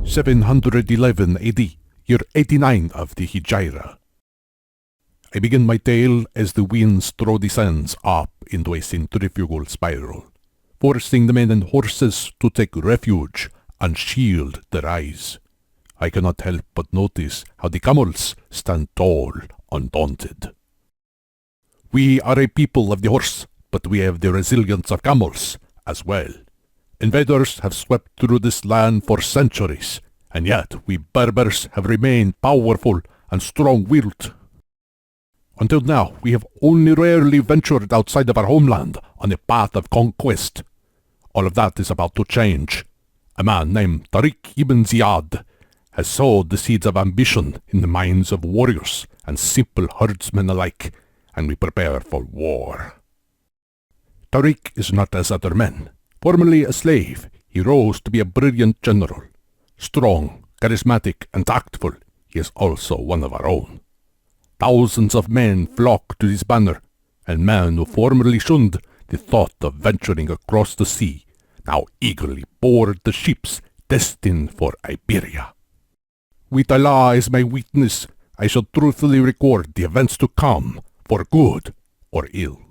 (711 AD), year 89 of the Hijra. I begin my tale as the winds throw the sands up into a centrifugal spiral, forcing the men and horses to take refuge and shield their eyes. I cannot help but notice how the camels stand tall, undaunted. We are a people of the horse, but we have the resilience of camels as well. Invaders have swept through this land for centuries, and yet we Berbers have remained powerful and strong-willed. Until now, we have only rarely ventured outside of our homeland on a path of conquest. All of that is about to change. A man named Tariq ibn Ziyad has sowed the seeds of ambition in the minds of warriors and simple herdsmen alike, and we prepare for war. Tariq is not as other men. Formerly a slave, he rose to be a brilliant general. Strong, charismatic, and tactful, he is also one of our own. Thousands of men flock to his banner, and men who formerly shunned the thought of venturing across the sea now eagerly board the ships destined for Iberia. With Allah as my witness, I shall truthfully record the events to come, for good or ill.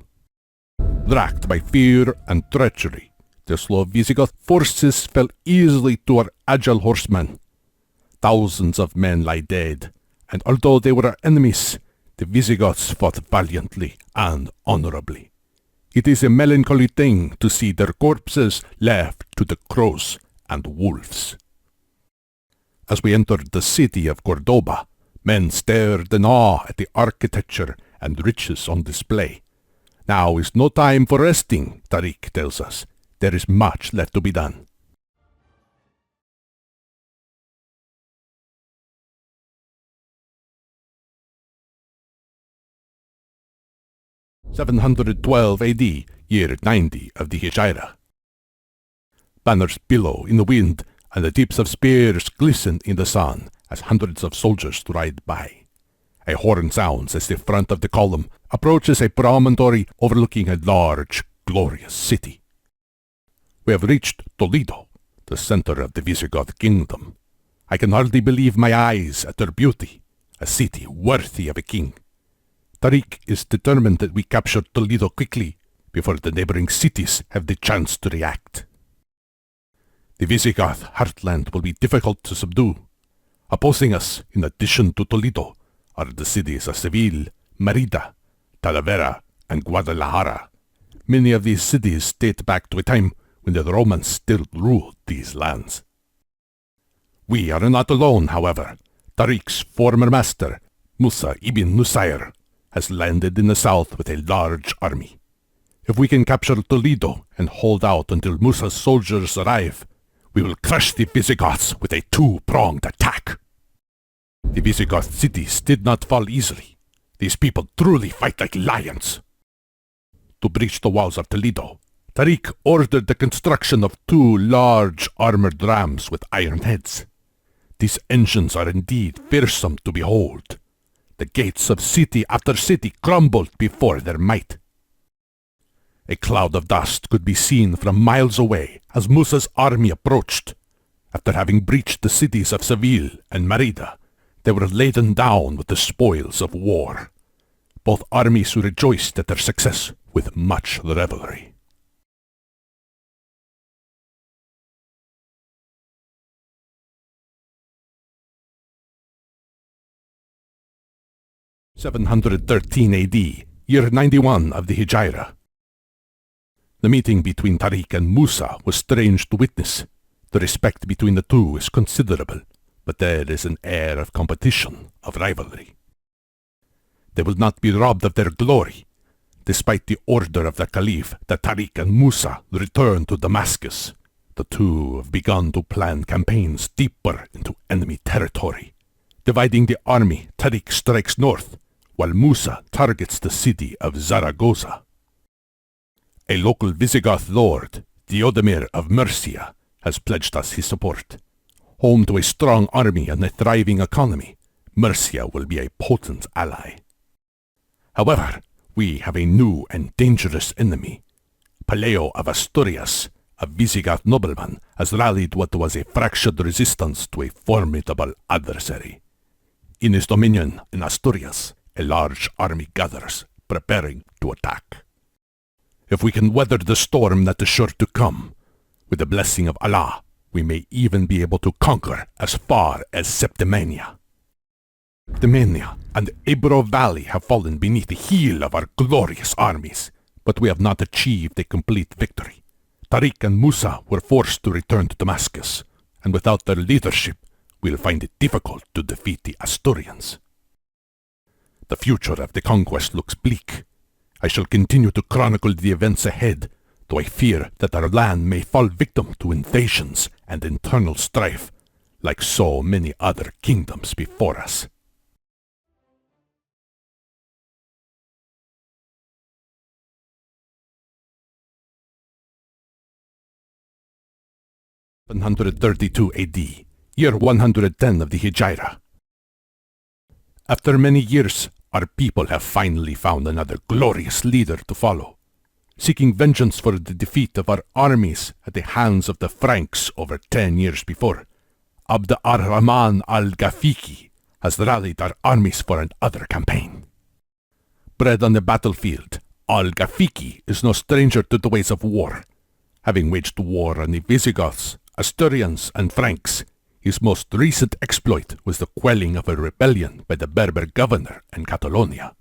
Racked by fear and treachery, the slow Visigoth forces fell easily to our agile horsemen. Thousands of men lie dead, and although they were our enemies, the Visigoths fought valiantly and honorably. It is a melancholy thing to see their corpses left to the crows and wolves. As we entered the city of Cordoba, men stared in awe at the architecture and riches on display. Now is no time for resting, Tariq tells us. There is much left to be done. (712 AD), year 90 of the Hijra. Banners billow in the wind, and the tips of spears glisten in the sun as hundreds of soldiers ride by. A horn sounds as the front of the column approaches a promontory overlooking a large, glorious city. We have reached Toledo, the center of the Visigoth kingdom. I can hardly believe my eyes at her beauty, a city worthy of a king. Tariq is determined that we capture Toledo quickly, before the neighboring cities have the chance to react. The Visigoth heartland will be difficult to subdue. Opposing us, in addition to Toledo, are the cities of Seville, Merida, Talavera, and Guadalajara. Many of these cities date back to a time when the Romans still ruled these lands. We are not alone, however. Tariq's former master, Musa ibn Nusayr, has landed in the south with a large army. If we can capture Toledo and hold out until Musa's soldiers arrive, we will crush the Visigoths with a two-pronged attack. The Visigoth cities did not fall easily. These people truly fight like lions. To breach the walls of Toledo, Tariq ordered the construction of two large armored rams with iron heads. These engines are indeed fearsome to behold. The gates of city after city crumbled before their might. A cloud of dust could be seen from miles away as Musa's army approached. After having breached the cities of Seville and Merida, they were laden down with the spoils of war. Both armies rejoiced at their success with much revelry. (713 AD), year 91 of the Hijra. The meeting between Tariq and Musa was strange to witness. The respect between the two is considerable, but there is an air of competition, of rivalry. They will not be robbed of their glory. Despite the order of the Caliph that Tariq and Musa return to Damascus, the two have begun to plan campaigns deeper into enemy territory. Dividing the army, Tariq strikes north, while Musa targets the city of Zaragoza. A local Visigoth lord, Theodemir of Mercia, has pledged us his support. Home to a strong army and a thriving economy, Mercia will be a potent ally. However, we have a new and dangerous enemy. Peleo of Asturias, a Visigoth nobleman, has rallied what was a fractured resistance to a formidable adversary. In his dominion in Asturias, a large army gathers, preparing to attack. If we can weather the storm that is sure to come, with the blessing of Allah, we may even be able to conquer as far as Septimania. Septimania and Ebro Valley have fallen beneath the heel of our glorious armies, but we have not achieved a complete victory. Tariq and Musa were forced to return to Damascus, and without their leadership, we'll find it difficult to defeat the Asturians. The future of the conquest looks bleak. I shall continue to chronicle the events ahead, though I fear that our land may fall victim to invasions and internal strife, like so many other kingdoms before us. (732 AD), year 110 of the Hijra. After many years, our people have finally found another glorious leader to follow. Seeking vengeance for the defeat of our armies at the hands of the Franks over 10 years before, Abd ar-Rahman al-Ghafiqi has rallied our armies for another campaign. Bred on the battlefield, al-Ghafiqi is no stranger to the ways of war. Having waged war on the Visigoths, Asturians, and Franks, his most recent exploit was the quelling of a rebellion by the Berber governor in Catalonia.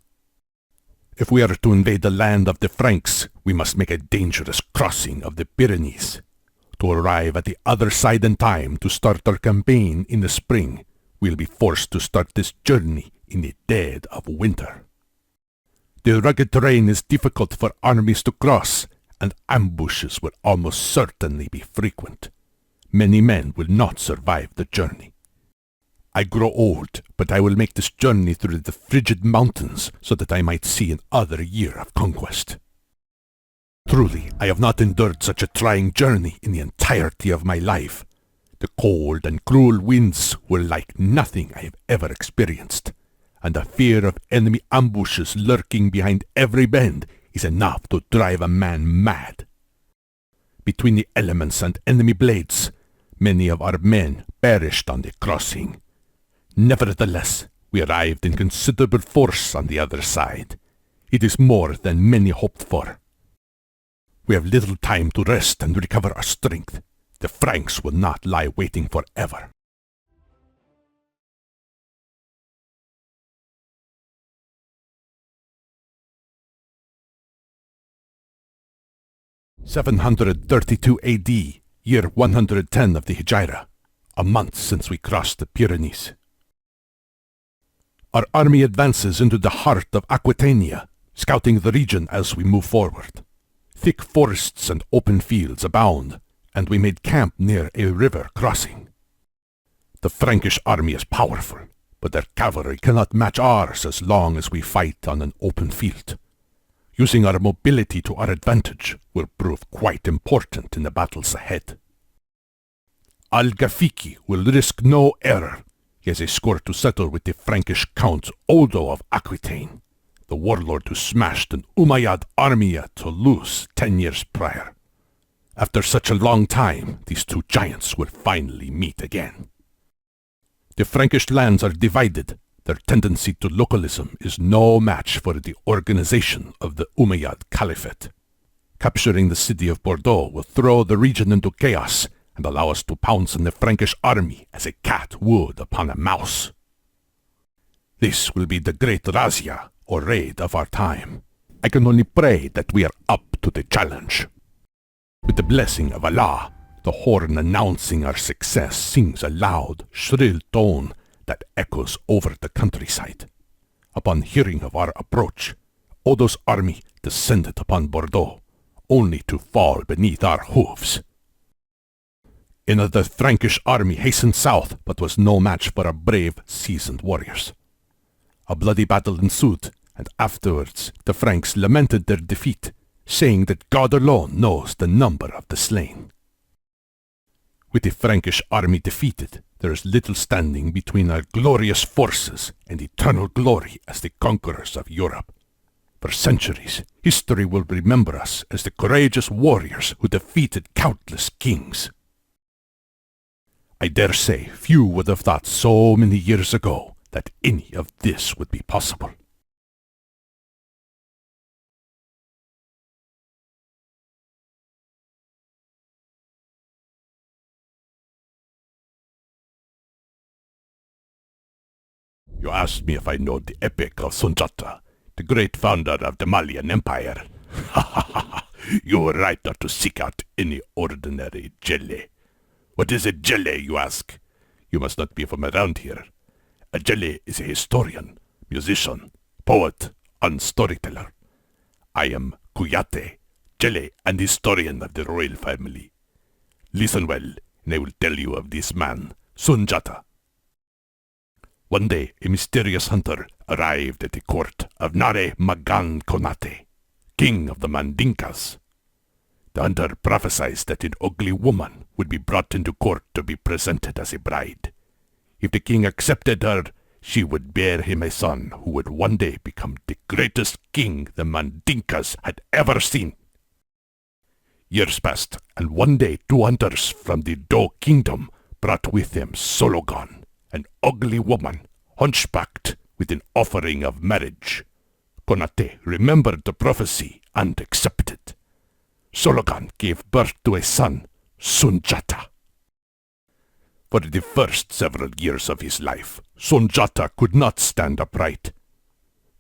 If we are to invade the land of the Franks, we must make a dangerous crossing of the Pyrenees. To arrive at the other side in time to start our campaign in the spring, we'll be forced to start this journey in the dead of winter. The rugged terrain is difficult for armies to cross, and ambushes will almost certainly be frequent. Many men will not survive the journey. I grow old, but I will make this journey through the frigid mountains so that I might see another year of conquest. Truly, I have not endured such a trying journey in the entirety of my life. The cold and cruel winds were like nothing I have ever experienced, and the fear of enemy ambushes lurking behind every bend is enough to drive a man mad. Between the elements and enemy blades, many of our men perished on the crossing. Nevertheless, we arrived in considerable force on the other side. It is more than many hoped for. We have little time to rest and recover our strength. The Franks will not lie waiting forever. 732 AD, year 110 of the Hijra, a month since we crossed the Pyrenees. Our army advances into the heart of Aquitania, scouting the region as we move forward. Thick forests and open fields abound, and we made camp near a river crossing. The Frankish army is powerful, but their cavalry cannot match ours as long as we fight on an open field. Using our mobility to our advantage will prove quite important in the battles ahead. Al-Gafiki will risk no error. He has a score to settle with the Frankish Count Odo of Aquitaine, the warlord who smashed an Umayyad army at Toulouse 10 years prior. After such a long time, these two giants will finally meet again. The Frankish lands are divided. Their tendency to localism is no match for the organization of the Umayyad Caliphate. Capturing the city of Bordeaux will throw the region into chaos and allow us to pounce on the Frankish army as a cat would upon a mouse. This will be the great razzia, or raid, of our time. I can only pray that we are up to the challenge. With the blessing of Allah, the horn announcing our success sings a loud, shrill tone that echoes over the countryside. Upon hearing of our approach, Odo's army descended upon Bordeaux, only to fall beneath our hooves. Another Frankish army hastened south, but was no match for our brave, seasoned warriors. A bloody battle ensued, and afterwards the Franks lamented their defeat, saying that God alone knows the number of the slain. With the Frankish army defeated, there is little standing between our glorious forces and eternal glory as the conquerors of Europe. For centuries, history will remember us as the courageous warriors who defeated countless kings. I dare say few would have thought so many years ago that any of this would be possible. You asked me if I know the epic of Sundjata, the great founder of the Malian Empire. Ha ha ha! You were right not to seek out any ordinary jelly. What is a jelly, you ask? You must not be from around here. A jelly is a historian, musician, poet, and storyteller. I am Kuyate, jelly and historian of the royal family. Listen well, and I will tell you of this man, Sundjata. One day, a mysterious hunter arrived at the court of Nare Magan Konate, king of the Mandinkas. The hunter prophesied that an ugly woman would be brought into court to be presented as a bride. If the king accepted her, she would bear him a son who would one day become the greatest king the Mandinkas had ever seen. Years passed, and one day 2 hunters from the Do kingdom brought with them Sologon, an ugly woman, hunchbacked, with an offering of marriage. Konate remembered the prophecy and accepted. Sologon gave birth to a son, Sundjata. For the first several years of his life, Sundjata could not stand upright.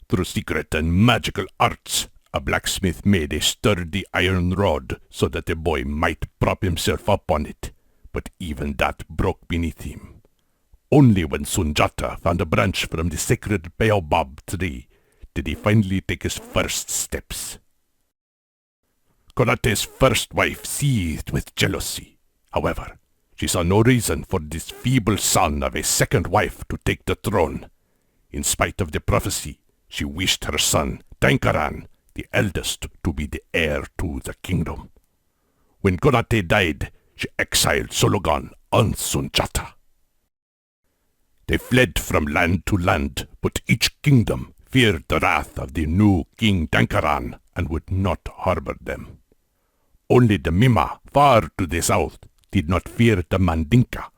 Through secret and magical arts, a blacksmith made a sturdy iron rod so that the boy might prop himself up on it, but even that broke beneath him. Only when Sundjata found a branch from the sacred baobab tree did he finally take his first steps. Konate's first wife seethed with jealousy. However, she saw no reason for this feeble son of a second wife to take the throne. In spite of the prophecy, she wished her son, Tankaran, the eldest, to be the heir to the kingdom. When Konate died, she exiled Sologon and Sundjata. They fled from land to land, but each kingdom feared the wrath of the new King Tankaran and would not harbor them. Only the Mima, far to the south, did not fear the Mandinka.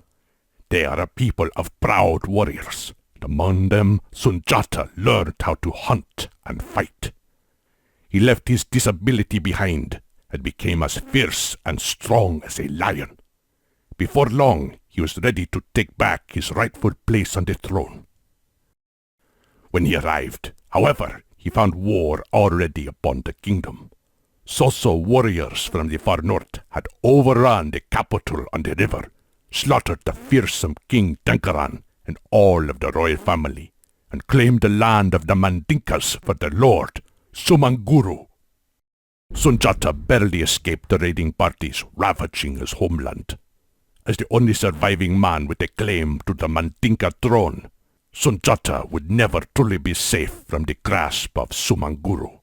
They are a people of proud warriors. Among them, Sundjata learned how to hunt and fight. He left his disability behind and became as fierce and strong as a lion. Before long, he was ready to take back his rightful place on the throne. When he arrived, however, he found war already upon the kingdom. Soso warriors from the far north had overrun the capital on the river, slaughtered the fearsome King Dankaran and all of the royal family, and claimed the land of the Mandinkas for their lord, Sumanguru. Sundjata barely escaped the raiding parties ravaging his homeland. As the only surviving man with a claim to the Mandinka throne, Sundjata would never truly be safe from the grasp of Sumanguru.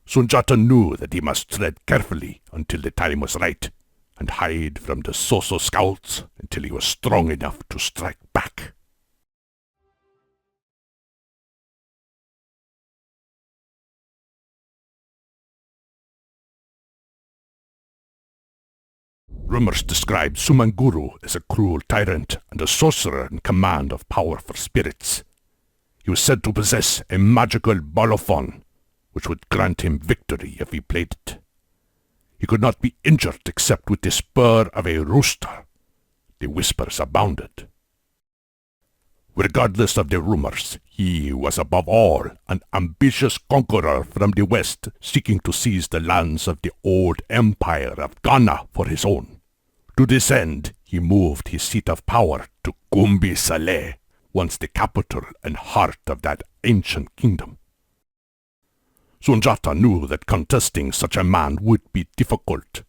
Sundjata knew that he must tread carefully until the time was right, and hide from the Soso scouts until he was strong enough to strike back. Rumors describe Sumanguru as a cruel tyrant and a sorcerer in command of powerful spirits. He was said to possess a magical balafon, which would grant him victory if he played it. He could not be injured except with the spur of a rooster. The whispers abounded. Regardless of the rumors, he was above all an ambitious conqueror from the west seeking to seize the lands of the old empire of Ghana for his own. To this end, he moved his seat of power to Gumbi Saleh, once the capital and heart of that ancient kingdom. Sundjata knew that contesting such a man would be difficult.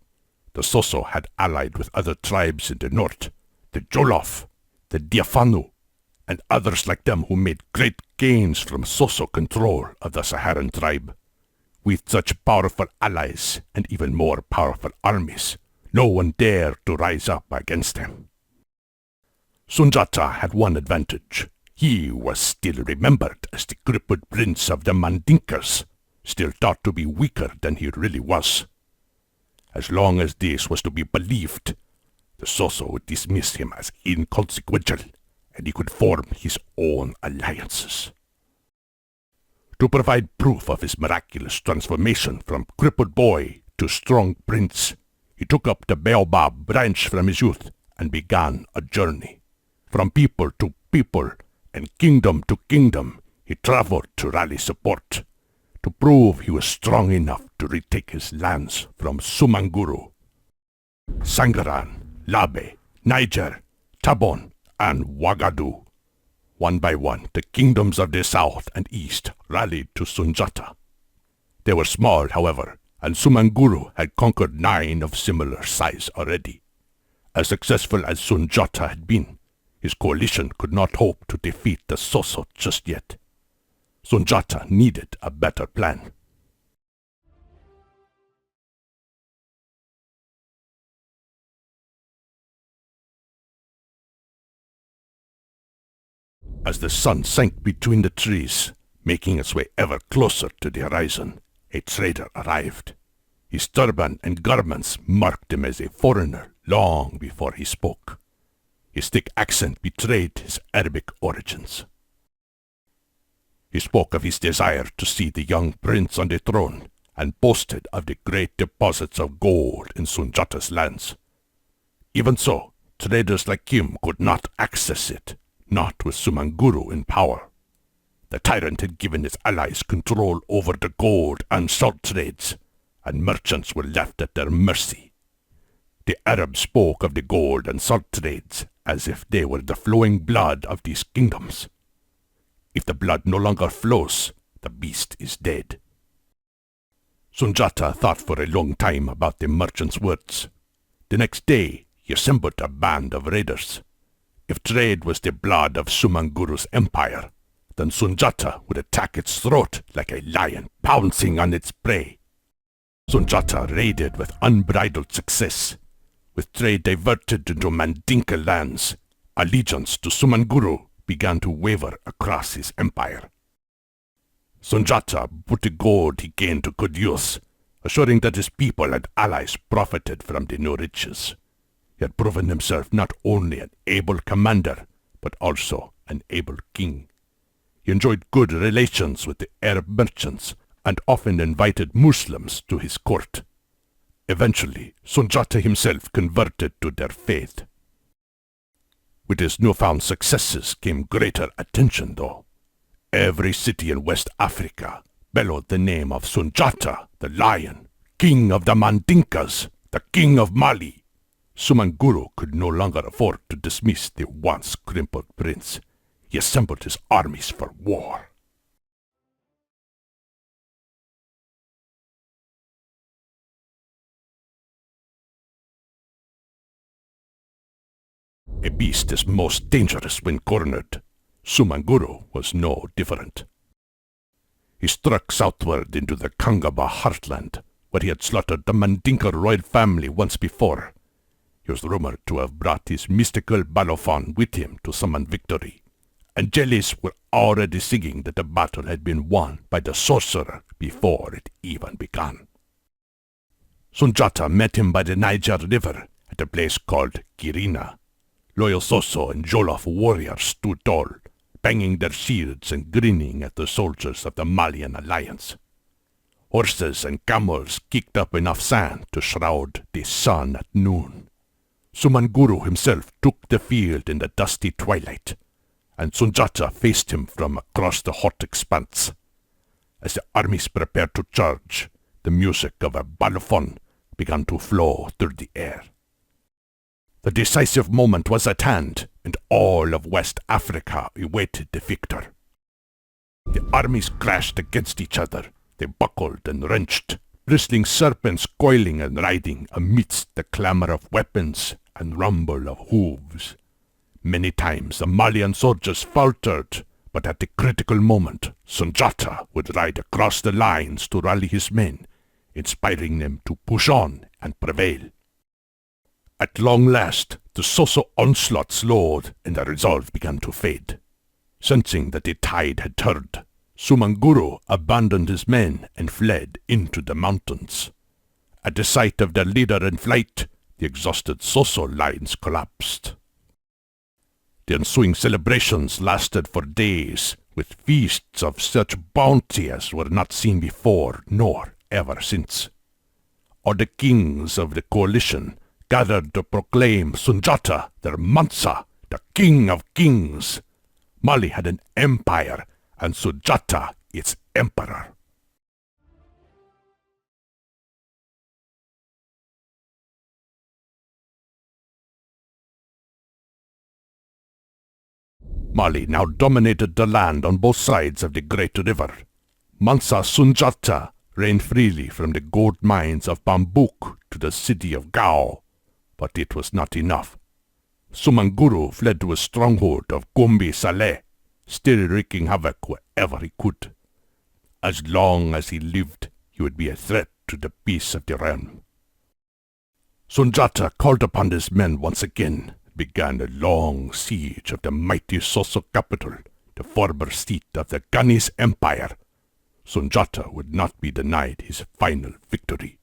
The Soso had allied with other tribes in the north, the Jolof, the Diafanu, and others like them who made great gains from Soso control of the Saharan tribe. With such powerful allies and even more powerful armies, no one dared to rise up against him. Sundjata had one advantage. He was still remembered as the crippled prince of the Mandinkas, still thought to be weaker than he really was. As long as this was to be believed, the Soso would dismiss him as inconsequential, and he could form his own alliances. To provide proof of his miraculous transformation from crippled boy to strong prince, he took up the baobab branch from his youth and began a journey. From people to people and kingdom to kingdom, he traveled to rally support, to prove he was strong enough to retake his lands from Sumanguru. Sangaran, Labe, Niger, Tabon, and Ouagadougou. One by one, the kingdoms of the south and east rallied to Sundjata. They were small, however, and Sumanguru had conquered 9 of similar size already. As successful as Sundjata had been, his coalition could not hope to defeat the Soso just yet. Sundjata needed a better plan. As the sun sank between the trees, making its way ever closer to the horizon, a trader arrived. His turban and garments marked him as a foreigner long before he spoke. His thick accent betrayed his Arabic origins. He spoke of his desire to see the young prince on the throne, and boasted of the great deposits of gold in Sundjata's lands. Even so, traders like him could not access it, not with Sumanguru in power. The tyrant had given his allies control over the gold and salt trades, and merchants were left at their mercy. The Arabs spoke of the gold and salt trades as if they were the flowing blood of these kingdoms. If the blood no longer flows, the beast is dead. Sundjata thought for a long time about the merchant's words. The next day, he assembled a band of raiders. If trade was the blood of Sumanguru's empire, then Sundjata would attack its throat like a lion pouncing on its prey. Sundjata raided with unbridled success. With trade diverted into Mandinka lands, allegiance to Sumanguru began to waver across his empire. Sundjata put the gold he gained to good use, assuring that his people and allies profited from the new riches. He had proven himself not only an able commander, but also an able king. He enjoyed good relations with the Arab merchants, and often invited Muslims to his court. Eventually, Sundjata himself converted to their faith. With his newfound successes came greater attention, though. Every city in West Africa bellowed the name of Sundjata, the lion, king of the Mandinkas, the king of Mali. Sumanguru could no longer afford to dismiss the once crippled prince. He assembled his armies for war. A beast is most dangerous when cornered. Sumanguru was no different. He struck southward into the Kangaba heartland, where he had slaughtered the Mandinka royal family once before. He was rumored to have brought his mystical balafon with him to summon victory, and jellies were already singing that the battle had been won by the sorcerer before it even began. Sundjata met him by the Niger River at a place called Girina. Loyal Soso and Jollof warriors stood tall, banging their shields and grinning at the soldiers of the Malian alliance. Horses and camels kicked up enough sand to shroud the sun at noon. Sumanguru himself took the field in the dusty twilight, and Sundjata faced him from across the hot expanse. As the armies prepared to charge, the music of a balafon began to flow through the air. The decisive moment was at hand, and all of West Africa awaited the victor. The armies crashed against each other. They buckled and wrenched, bristling serpents coiling and riding amidst the clamor of weapons and rumble of hooves. Many times the Malian soldiers faltered, but at the critical moment, Sundjata would ride across the lines to rally his men, inspiring them to push on and prevail. At long last, the Soso onslaught slowed, and the resolve began to fade. Sensing that the tide had turned, Sumanguru abandoned his men and fled into the mountains. At the sight of their leader in flight, the exhausted Soso lines collapsed. The ensuing celebrations lasted for days, with feasts of such bounty as were not seen before nor ever since. All the kings of the coalition gathered to proclaim Sundjata their Mansa, the king of kings. Mali had an empire, and Sundjata its emperor. Mali now dominated the land on both sides of the great river. Mansa Sundjata reigned freely from the gold mines of Bambouk to the city of Gao. But it was not enough. Sumanguru fled to a stronghold of Gombe Saleh, still wreaking havoc wherever he could. As long as he lived, he would be a threat to the peace of the realm. Sundjata called upon his men once again, began a long siege of the mighty Soso capital, the former seat of the Ghanese Empire. Sundjata would not be denied his final victory.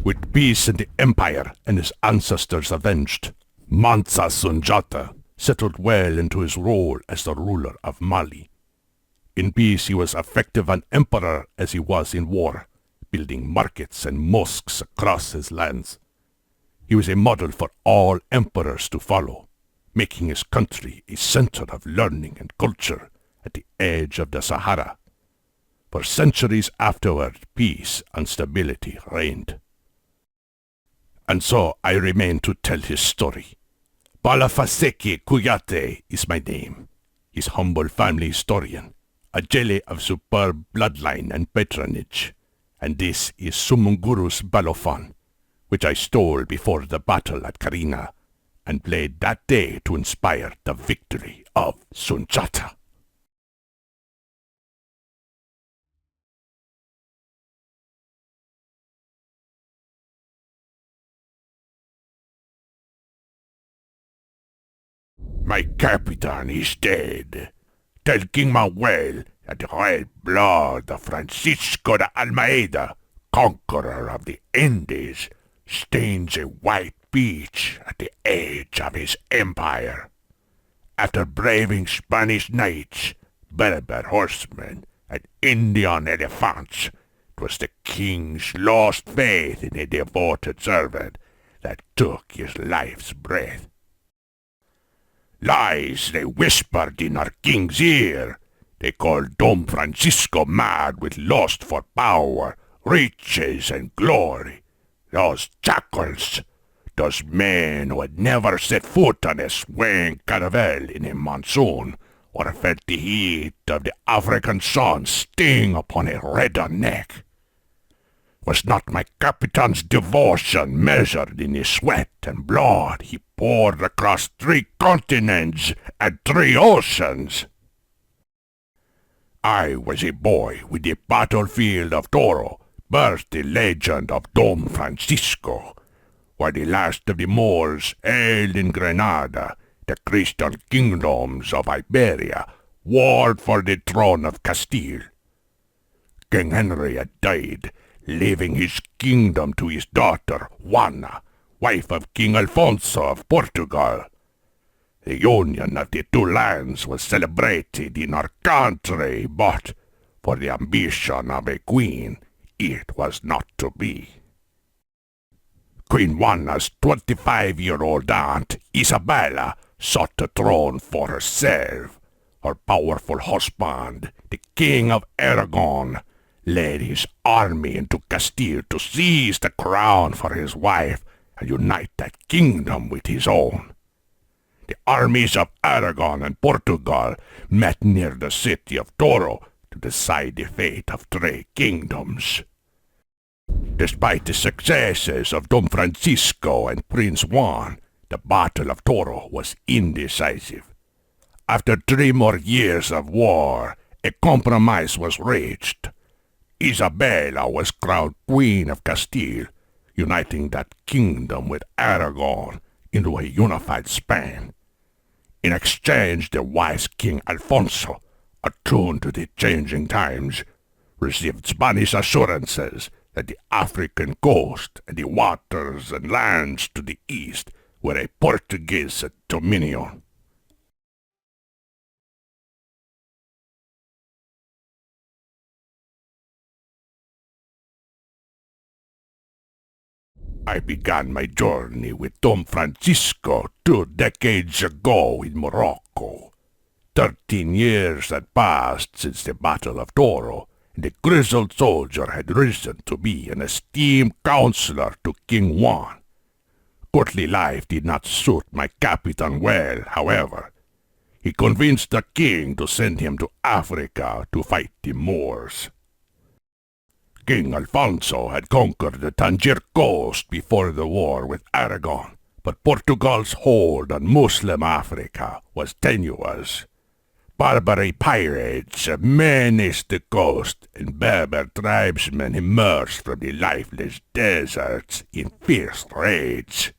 With peace in the empire and his ancestors avenged, Mansa Sundjata settled well into his role as the ruler of Mali. In peace he was effective an emperor as he was in war, building markets and mosques across his lands. He was a model for all emperors to follow, making his country a center of learning and culture at the edge of the Sahara. For centuries afterward, peace and stability reigned. And so I remain to tell his story. Balafaseke Kuyate is my name, his humble family historian, a jelly of superb bloodline and patronage. And this is Sumunguru's balafon, which I stole before the battle at Karina, and played that day to inspire the victory of Sundjata. My captain is dead. Tell King Manuel that the red blood of Francisco de Almeida, conqueror of the Indies, stains a white beach at the edge of his empire. After braving Spanish knights, Berber horsemen, and Indian elephants, it was the king's lost faith in a devoted servant that took his life's breath. Lies they whispered in our king's ear. They called Dom Francisco mad with lust for power, riches and glory. Those jackals, those men who had never set foot on a swaying caravel in a monsoon, or felt the heat of the African sun sting upon a redder neck. Was not my Capitan's devotion measured in the sweat and blood he poured across 3 continents and 3 oceans? I was a boy with the battlefield of Toro, birthed the legend of Don Francisco, while the last of the Moors hailed in Granada, the Christian kingdoms of Iberia warred for the throne of Castile. King Henry had died, leaving his kingdom to his daughter Juana, wife of King Alfonso of Portugal. The union of the 2 lands was celebrated in our country, but for the ambition of a queen, it was not to be. Queen Juana's 25-year-old aunt, Isabella, sought the throne for herself. Her powerful husband, the King of Aragon, led his army into Castile to seize the crown for his wife and unite that kingdom with his own. The armies of Aragon and Portugal met near the city of Toro to decide the fate of 3 kingdoms. Despite the successes of Don Francisco and Prince Juan, the Battle of Toro was indecisive. After 3 more years of war, a compromise was reached. Isabella was crowned Queen of Castile, uniting that kingdom with Aragon into a unified Spain. In exchange, the wise King Alfonso, attuned to the changing times, received Spanish assurances that the African coast and the waters and lands to the east were a Portuguese dominion. I began my journey with Don Francisco 2 decades ago in Morocco. 13 years had passed since the Battle of Toro, and the grizzled soldier had risen to be an esteemed counselor to King Juan. Courtly life did not suit my Capitan well, however. He convinced the king to send him to Africa to fight the Moors. King Alfonso had conquered the Tangier coast before the war with Aragon, but Portugal's hold on Muslim Africa was tenuous. Barbary pirates menaced the coast, and Berber tribesmen emerged from the lifeless deserts in fierce raids.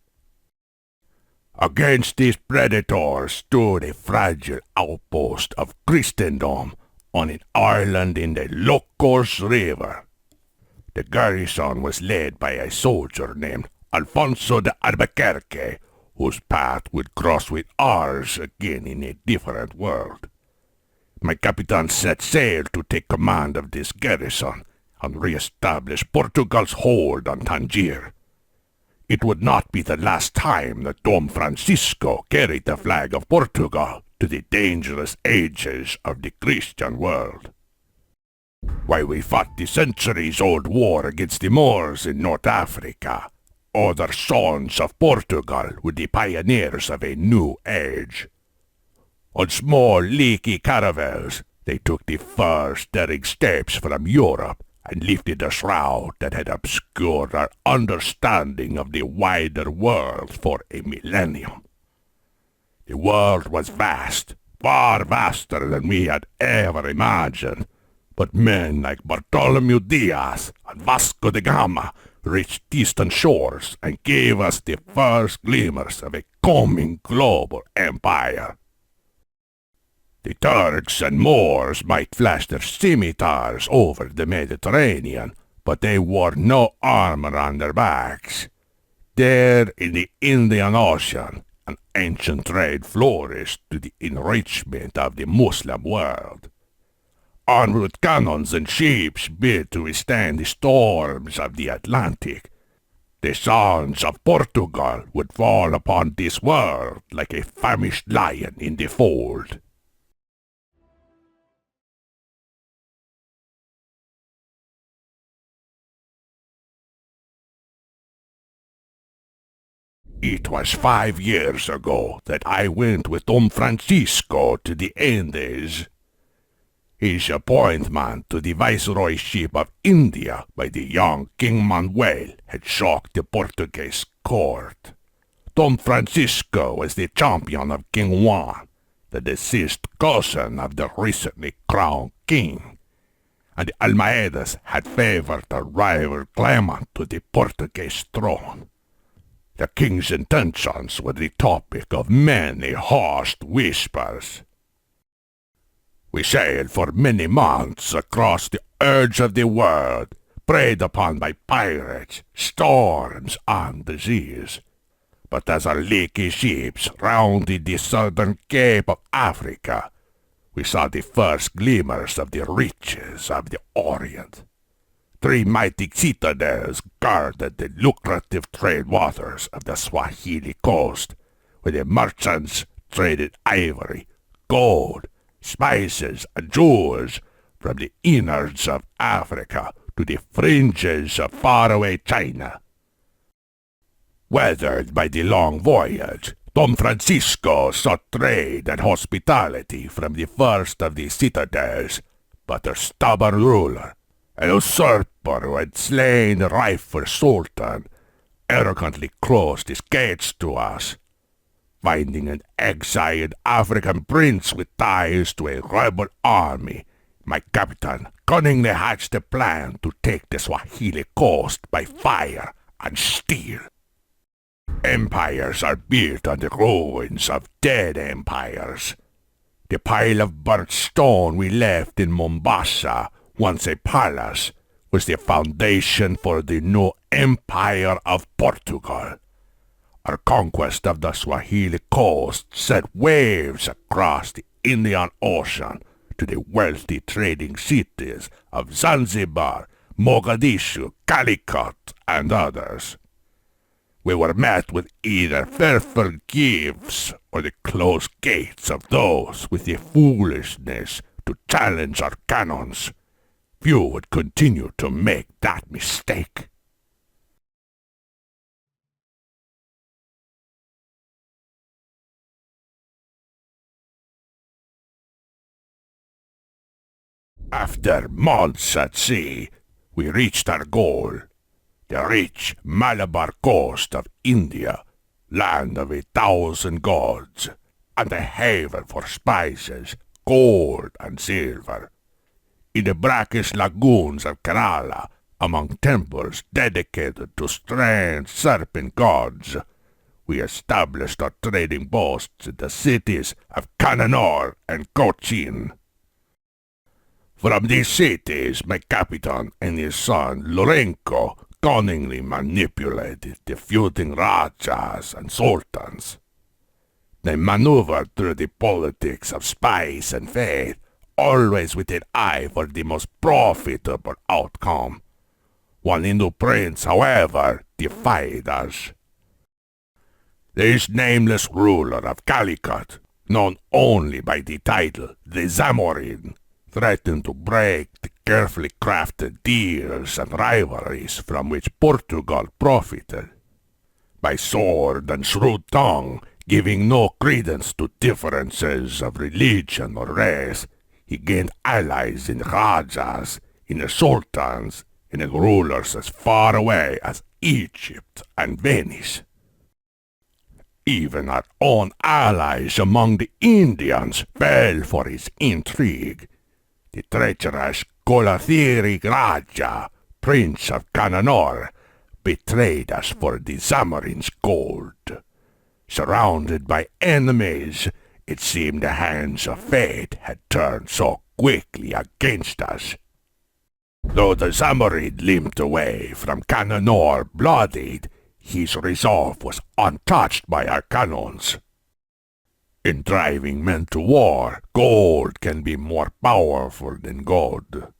Against these predators stood a fragile outpost of Christendom on an island in the Locos River. The garrison was led by a soldier named Alfonso de Albuquerque, whose path would cross with ours again in a different world. My Capitan set sail to take command of this garrison and re-establish Portugal's hold on Tangier. It would not be the last time that Don Francisco carried the flag of Portugal to the dangerous edges of the Christian world. While we fought the centuries-old war against the Moors in North Africa, other sons of Portugal were the pioneers of a new age. On small, leaky caravels, they took the first daring steps from Europe and lifted a shroud that had obscured our understanding of the wider world for a millennium. The world was vast, far vaster than we had ever imagined, but men like Bartholomew Diaz and Vasco da Gama reached distant shores and gave us the first glimmers of a coming global empire. The Turks and Moors might flash their scimitars over the Mediterranean, but they wore no armor on their backs. There in the Indian Ocean, an ancient trade flourished to the enrichment of the Muslim world. Armed with cannons and ships built to withstand the storms of the Atlantic, the sons of Portugal would fall upon this world like a famished lion in the fold. It was 5 years ago that I went with Don Francisco to the Andes. His appointment to the Viceroyship of India by the young King Manuel had shocked the Portuguese court. Don Francisco was the champion of King Juan, the deceased cousin of the recently crowned king, and the Almeidas had favored a rival claimant to the Portuguese throne. The king's intentions were the topic of many hushed whispers. We sailed for many months across the edge of the world, preyed upon by pirates, storms, and disease. But as our leaky ships rounded the southern cape of Africa, we saw the first glimmers of the riches of the Orient. 3 mighty citadels guarded the lucrative trade waters of the Swahili coast, where the merchants traded ivory, gold, spices, and jewels from the innards of Africa to the fringes of faraway China. Weathered by the long voyage, Don Francisco sought trade and hospitality from the first of the citadels, but their stubborn ruler, an usurper who had slain the rightful sultan, arrogantly closed his gates to us. Finding an exiled African prince with ties to a rebel army, my captain cunningly hatched a plan to take the Swahili coast by fire and steel. Empires are built on the ruins of dead empires. The pile of burnt stone we left in Mombasa, once a palace, was the foundation for the new Empire of Portugal. Our conquest of the Swahili coast sent waves across the Indian Ocean to the wealthy trading cities of Zanzibar, Mogadishu, Calicut, and others. We were met with either fearful gifts or the closed gates of those with the foolishness to challenge our cannons. Few would continue to make that mistake. After months at sea, we reached our goal, the rich Malabar coast of India, land of 1,000 gods, and a haven for spices, gold, and silver. In the brackish lagoons of Kerala, among temples dedicated to strange serpent gods, we established our trading posts in the cities of Cananore and Cochin. From these cities, my captain and his son Lorenco cunningly manipulated the feuding rajas and sultans. They maneuvered through the politics of spice and faith, always with an eye for the most profitable outcome. One Hindu prince, however, defied us. This nameless ruler of Calicut, known only by the title the Zamorin, threatened to break the carefully crafted deals and rivalries from which Portugal profited. By sword and shrewd tongue, giving no credence to differences of religion or race, he gained allies in the Rajas, in the Sultans, and in rulers as far away as Egypt and Venice. Even our own allies among the Indians fell for his intrigue. The treacherous Kolathiri Raja, Prince of Cananore, betrayed us for the Zamorin's gold. Surrounded by enemies, it seemed the hands of fate had turned so quickly against us. Though the Zamorin limped away from Cananore bloodied, his resolve was untouched by our cannons. In driving men to war, gold can be more powerful than gold.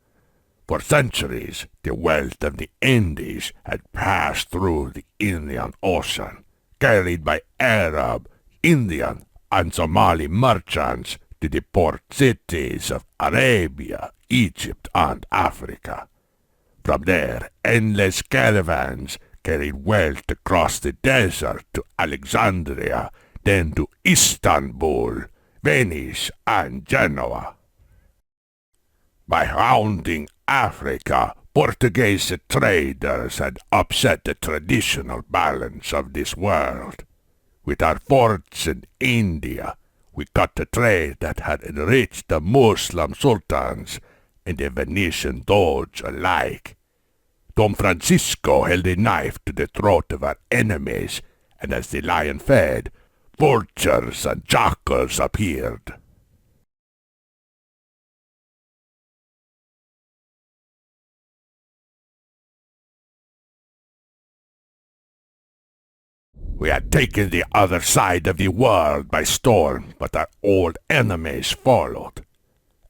For centuries, the wealth of the Indies had passed through the Indian Ocean, carried by Arab, Indian, and Somali merchants to the port cities of Arabia, Egypt, and Africa. From there, endless caravans carried wealth across the desert to Alexandria, then to Istanbul, Venice, and Genoa. By rounding Africa, Portuguese traders had upset the traditional balance of this world. With our forts in India, we cut the trade that had enriched the Muslim sultans and the Venetian doge alike. Don Francisco held a knife to the throat of our enemies, and as the lion fed, vultures and jackals appeared. We had taken the other side of the world by storm, but our old enemies followed.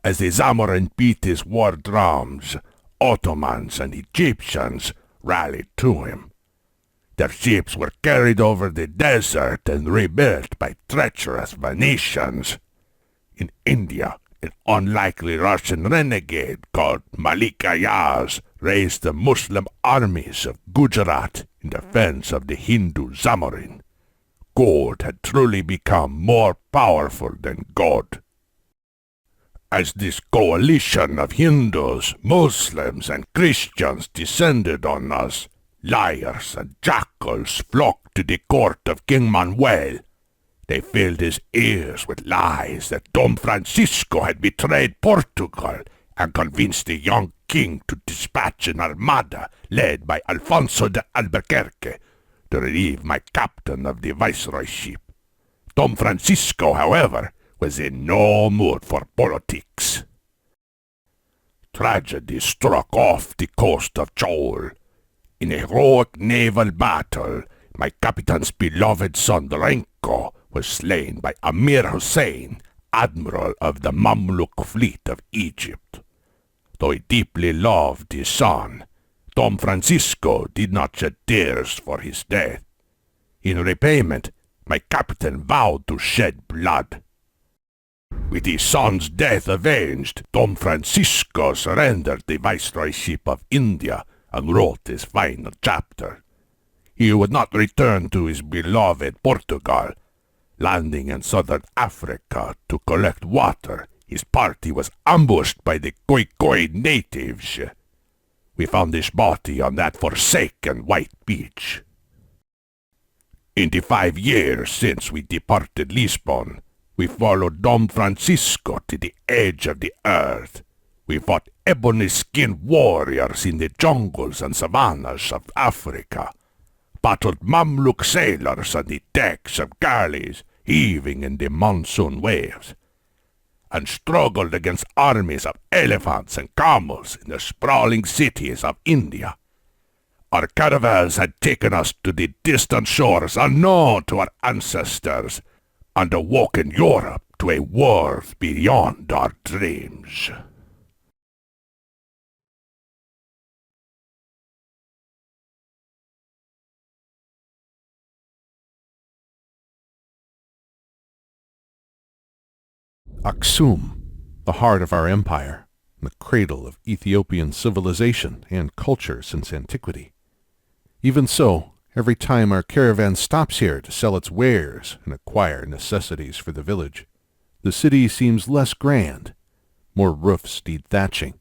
As the Zamorin beat his war drums, Ottomans and Egyptians rallied to him. Their ships were carried over the desert and rebuilt by treacherous Venetians. In India, an unlikely Russian renegade called Malik Ayaz raised the Muslim armies of Gujarat in defense of the Hindu Zamorin. Gold had truly become more powerful than God. As this coalition of Hindus, Muslims, and Christians descended on us, liars and jackals flocked to the court of King Manuel. They filled his ears with lies that Don Francisco had betrayed Portugal and convinced the young king to dispatch an armada led by Alfonso de Albuquerque to relieve my captain of the viceroyship. Don Francisco, however, was in no mood for politics. Tragedy struck off the coast of Chol. In a heroic naval battle, my captain's beloved son Renko was slain by Amir Hussein, admiral of the Mamluk fleet of Egypt. Though he deeply loved his son, Don Francisco did not shed tears for his death. In repayment, my captain vowed to shed blood. With his son's death avenged, Don Francisco surrendered the viceroyship of India and wrote his final chapter. He would not return to his beloved Portugal. Landing in southern Africa to collect water, his party was ambushed by the Khoikhoi natives. We found his body on that forsaken white beach. In the 5 years since we departed Lisbon, we followed Don Francisco to the edge of the earth. We fought ebony-skinned warriors in the jungles and savannas of Africa, battled Mamluk sailors on the decks of galleys heaving in the monsoon waves, and struggled against armies of elephants and camels in the sprawling cities of India. Our caravels had taken us to the distant shores unknown to our ancestors, and awoken Europe to a world beyond our dreams. Aksum, the heart of our empire, the cradle of Ethiopian civilization and culture since antiquity. Even so, every time our caravan stops here to sell its wares and acquire necessities for the village, the city seems less grand. More roofs need thatching,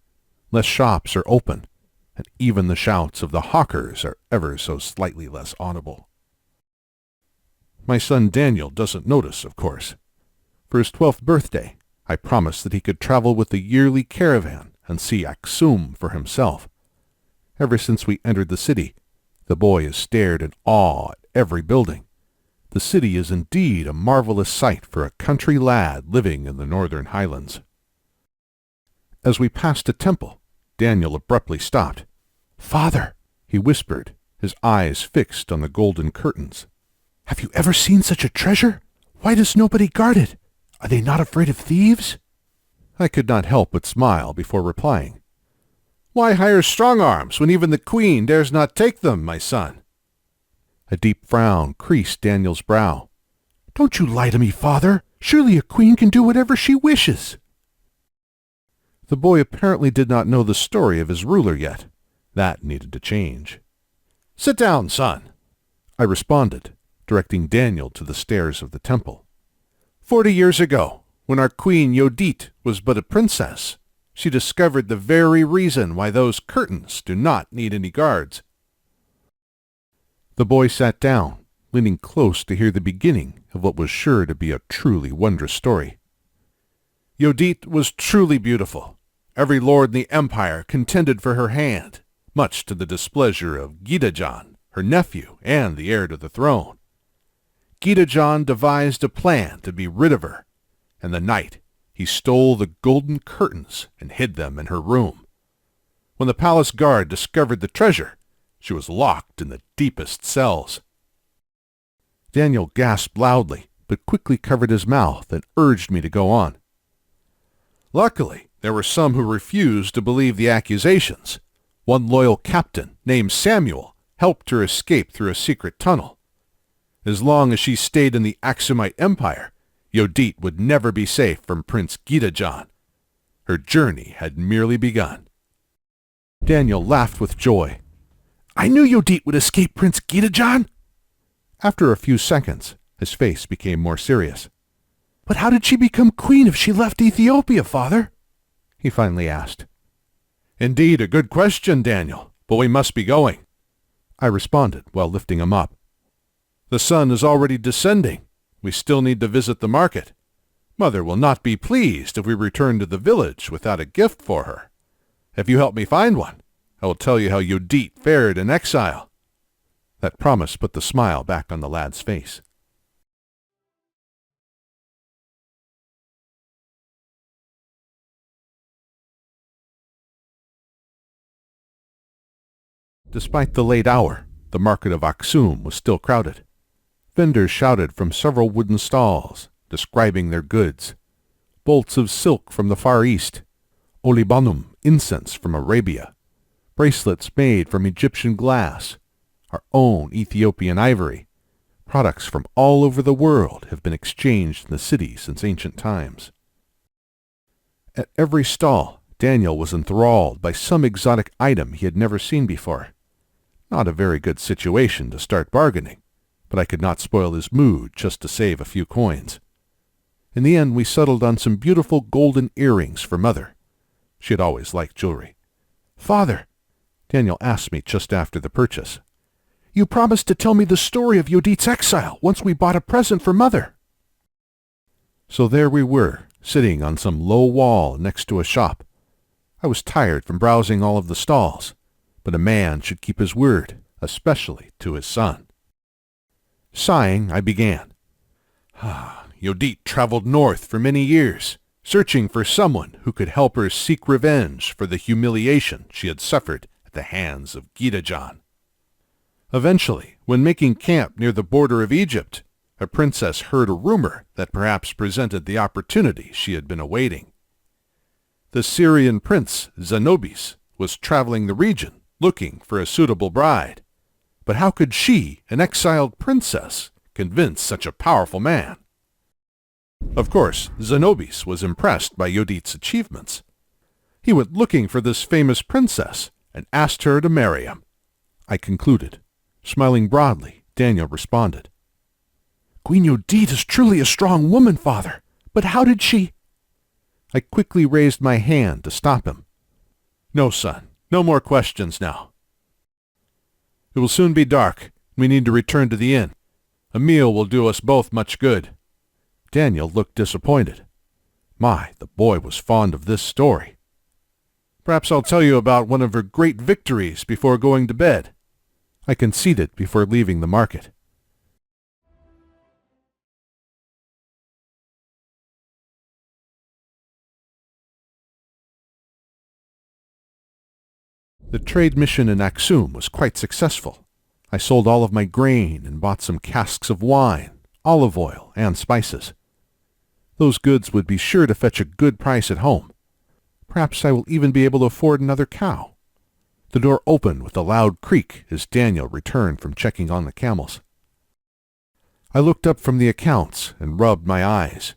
less shops are open, and even the shouts of the hawkers are ever so slightly less audible. My son Daniel doesn't notice, of course. For his 12th birthday, I promised that he could travel with the yearly caravan and see Aksum for himself. Ever since we entered the city, the boy has stared in awe at every building. The city is indeed a marvelous sight for a country lad living in the northern highlands. As we passed a temple, Daniel abruptly stopped. "Father," he whispered, his eyes fixed on the golden curtains. "Have you ever seen such a treasure? Why does nobody guard it? Are they not afraid of thieves?" I could not help but smile before replying. "Why hire strong arms when even the queen dares not take them, my son?" A deep frown creased Daniel's brow. "Don't you lie to me, father. Surely a queen can do whatever she wishes." The boy apparently did not know the story of his ruler yet. That needed to change. "Sit down, son," I responded, directing Daniel to the stairs of the temple. 40 years ago, when our queen Yodit was but a princess, she discovered the very reason why those curtains do not need any guards. The boy sat down, leaning close to hear the beginning of what was sure to be a truly wondrous story. Yodit was truly beautiful. Every lord in the empire contended for her hand, much to the displeasure of Gidajan, her nephew and the heir to the throne. Gidajan devised a plan to be rid of her, and the night he stole the golden curtains and hid them in her room. When the palace guard discovered the treasure, she was locked in the deepest cells. Daniel gasped loudly, but quickly covered his mouth and urged me to go on. Luckily, there were some who refused to believe the accusations. One loyal captain, named Samuel, helped her escape through a secret tunnel. As long as she stayed in the Aksumite Empire, Yodit would never be safe from Prince Gidajan. Her journey had merely begun. Daniel laughed with joy. I knew Yodit would escape Prince Gidajan! After a few seconds, his face became more serious. But how did she become queen if she left Ethiopia, father? He finally asked. Indeed, a good question, Daniel, but we must be going, I responded while lifting him up. The sun is already descending. We still need to visit the market. Mother will not be pleased if we return to the village without a gift for her. If you help me find one, I will tell you how Yodit fared in exile. That promise put the smile back on the lad's face. Despite the late hour, the market of Aksum was still crowded. Vendors shouted from several wooden stalls, describing their goods. Bolts of silk from the Far East, olibanum incense from Arabia, bracelets made from Egyptian glass, our own Ethiopian ivory. Products from all over the world have been exchanged in the city since ancient times. At every stall, Daniel was enthralled by some exotic item he had never seen before. Not a very good situation to start bargaining, but I could not spoil his mood just to save a few coins. In the end, we settled on some beautiful golden earrings for Mother. She had always liked jewelry. Father, Daniel asked me just after the purchase, you promised to tell me the story of Yodit's exile once we bought a present for Mother. So there we were, sitting on some low wall next to a shop. I was tired from browsing all of the stalls, but a man should keep his word, especially to his son. Sighing, I began. Yodit traveled north for many years, searching for someone who could help her seek revenge for the humiliation she had suffered at the hands of Gidajan. Eventually, when making camp near the border of Egypt, a princess heard a rumor that perhaps presented the opportunity she had been awaiting. The Syrian prince, Zenobis, was traveling the region looking for a suitable bride. But how could she, an exiled princess, convince such a powerful man? Of course, Zenobis was impressed by Yodit's achievements. He went looking for this famous princess and asked her to marry him. I concluded. Smiling broadly, Daniel responded. Queen Yodit is truly a strong woman, father, but how did she... I quickly raised my hand to stop him. No, son, no more questions now. It will soon be dark. We need to return to the inn. A meal will do us both much good. Daniel looked disappointed. My, the boy was fond of this story. Perhaps I'll tell you about one of her great victories before going to bed. I conceded before leaving the market. The trade mission in Aksum was quite successful. I sold all of my grain and bought some casks of wine, olive oil, and spices. Those goods would be sure to fetch a good price at home. Perhaps I will even be able to afford another cow. The door opened with a loud creak as Daniel returned from checking on the camels. I looked up from the accounts and rubbed my eyes,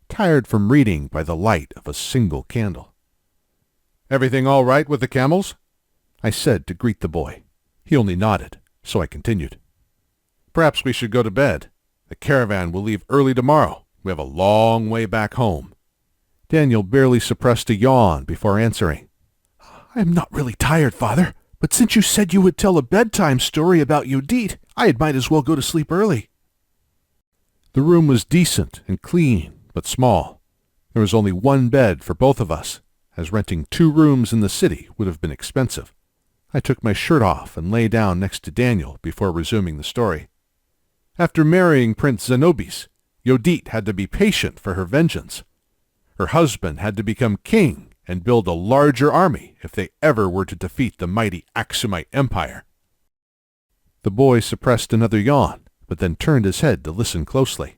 tired from reading by the light of a single candle. Everything all right with the camels? I said to greet the boy. He only nodded, so I continued. Perhaps we should go to bed. The caravan will leave early tomorrow. We have a long way back home. Daniel barely suppressed a yawn before answering. I am not really tired, Father, but since you said you would tell a bedtime story about Yodit, I might as well go to sleep early. The room was decent and clean, but small. There was only one bed for both of us, as renting 2 rooms in the city would have been expensive. I took my shirt off and lay down next to Daniel before resuming the story. After marrying Prince Zenobis, Yodit had to be patient for her vengeance. Her husband had to become king and build a larger army if they ever were to defeat the mighty Aksumite Empire. The boy suppressed another yawn, but then turned his head to listen closely.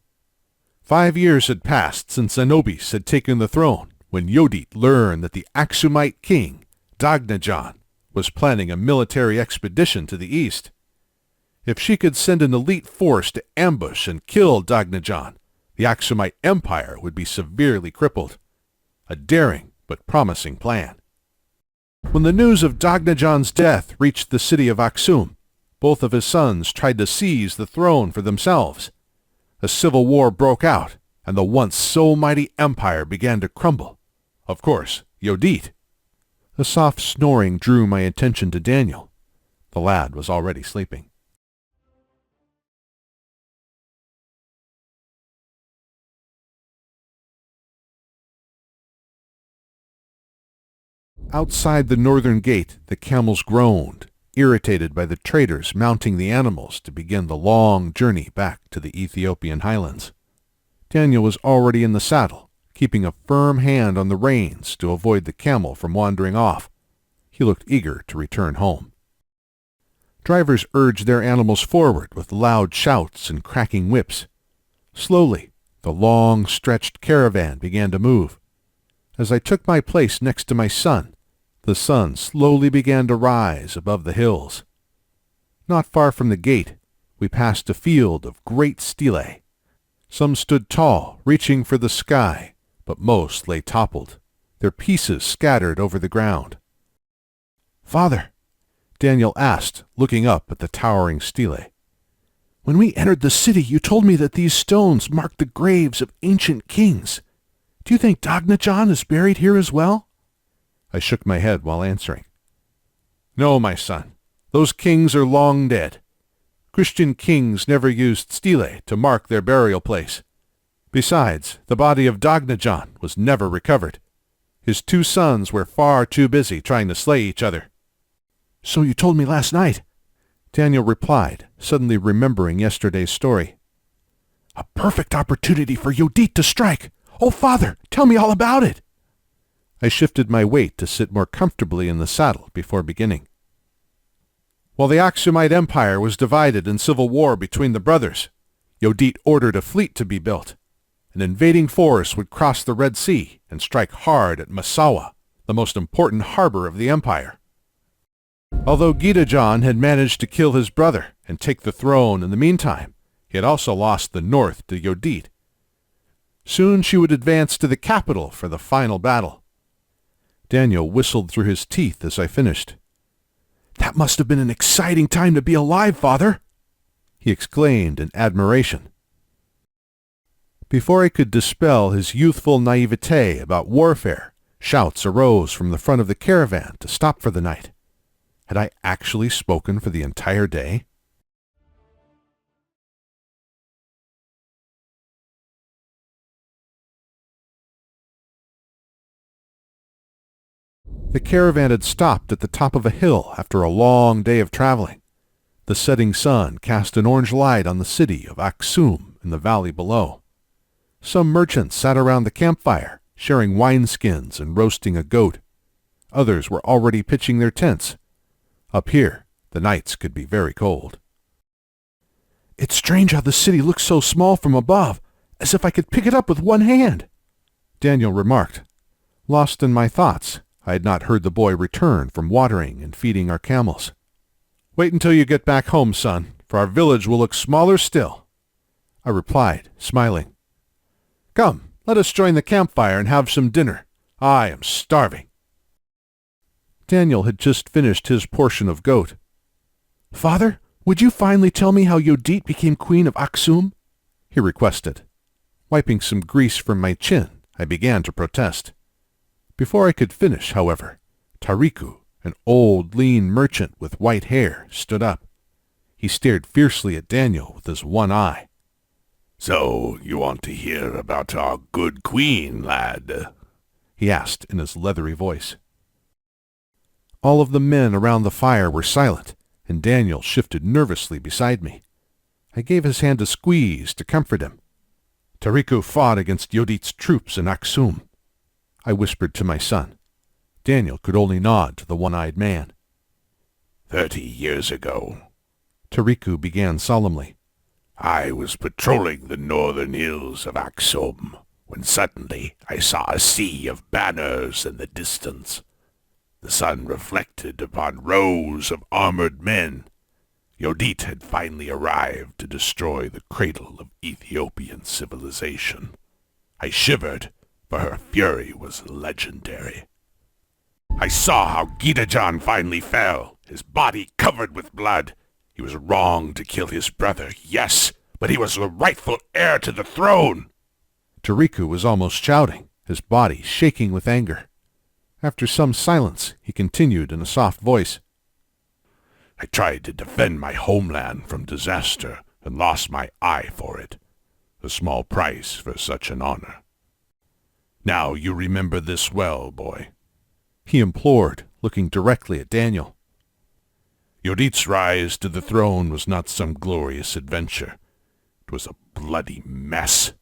5 years had passed since Zenobis had taken the throne when Yodit learned that the Aksumite king, Dagnajan, was planning a military expedition to the east. If she could send an elite force to ambush and kill Dagnajan, the Aksumite Empire would be severely crippled. A daring but promising plan. When the news of Dagnajan's death reached the city of Aksum, both of his sons tried to seize the throne for themselves. A civil war broke out, and the once so mighty empire began to crumble. Of course, Yodit. A soft snoring drew my attention to Daniel. The lad was already sleeping. Outside the northern gate, the camels groaned, irritated by the traders mounting the animals to begin the long journey back to the Ethiopian highlands. Daniel was already in the saddle, keeping a firm hand on the reins to avoid the camel from wandering off. He looked eager to return home. Drivers urged their animals forward with loud shouts and cracking whips. Slowly, the long-stretched caravan began to move. As I took my place next to my son, the sun slowly began to rise above the hills. Not far from the gate, we passed a field of great stelae. Some stood tall, reaching for the sky, but most lay toppled, their pieces scattered over the ground. "Father," Daniel asked, looking up at the towering stelae, "when we entered the city, you told me that these stones marked the graves of ancient kings. Do you think Dagnajan is buried here as well?" I shook my head while answering. "No, my son. Those kings are long dead. Christian kings never used stelae to mark their burial place. Besides, the body of Dagnajan was never recovered. His 2 sons were far too busy trying to slay each other." "So you told me last night," Daniel replied, suddenly remembering yesterday's story. "A perfect opportunity for Yodit to strike. Oh, Father, tell me all about it." I shifted my weight to sit more comfortably in the saddle before beginning. While the Aksumite Empire was divided in civil war between the brothers, Yodit ordered a fleet to be built. An invading force would cross the Red Sea and strike hard at Massawa, the most important harbor of the empire. Although Gidajan had managed to kill his brother and take the throne in the meantime, he had also lost the north to Yodit. Soon she would advance to the capital for the final battle. Daniel whistled through his teeth as I finished. "That must have been an exciting time to be alive, Father!" he exclaimed in admiration. Before I could dispel his youthful naivete about warfare, shouts arose from the front of the caravan to stop for the night. Had I actually spoken for the entire day? The caravan had stopped at the top of a hill after a long day of traveling. The setting sun cast an orange light on the city of Aksum in the valley below. Some merchants sat around the campfire, sharing wineskins and roasting a goat. Others were already pitching their tents. Up here, the nights could be very cold. "It's strange how the city looks so small from above, as if I could pick it up with one hand," Daniel remarked. Lost in my thoughts, I had not heard the boy return from watering and feeding our camels. "Wait until you get back home, son, for our village will look smaller still," I replied, smiling. "Come, let us join the campfire and have some dinner. I am starving." Daniel had just finished his portion of goat. "Father, "Would you finally tell me how Yodit became queen of Aksum?" he requested. Wiping some grease from my chin, I began to protest. Before I could finish, however, Tariq, an old, lean merchant with white hair, stood up. He stared fiercely at Daniel with his one eye. "So, you want to hear about our good queen, lad?" he asked in his leathery voice. All of the men around the fire were silent, and Daniel shifted nervously beside me. I gave his hand a squeeze to comfort him. Tariq fought against Yodit's troops in Aksum, I whispered to my son. Daniel could only nod to the one-eyed man. 30 years ago, Tariq began solemnly, I was patrolling the northern hills of Aksum when suddenly I saw a sea of banners in the distance. The sun reflected upon rows of armored men. Yodit had finally arrived to destroy the cradle of Ethiopian civilization. I shivered, for her fury was legendary. I saw how Gideon finally fell, his body covered with blood. He was wrong to kill his brother, yes, but he was the rightful heir to the throne. Tariq was almost shouting, his body shaking with anger. After some silence, he continued in a soft voice. I tried to defend my homeland from disaster and lost my eye for it. A small price for such an honor. Now you remember this well, boy, he implored, looking directly at Daniel. Yodit's rise to the throne was not some glorious adventure. It was a bloody mess.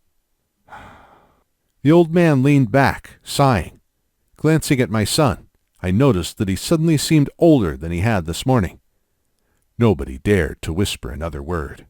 The old man leaned back, sighing. Glancing at my son, I noticed that he suddenly seemed older than he had this morning. Nobody dared to whisper another word.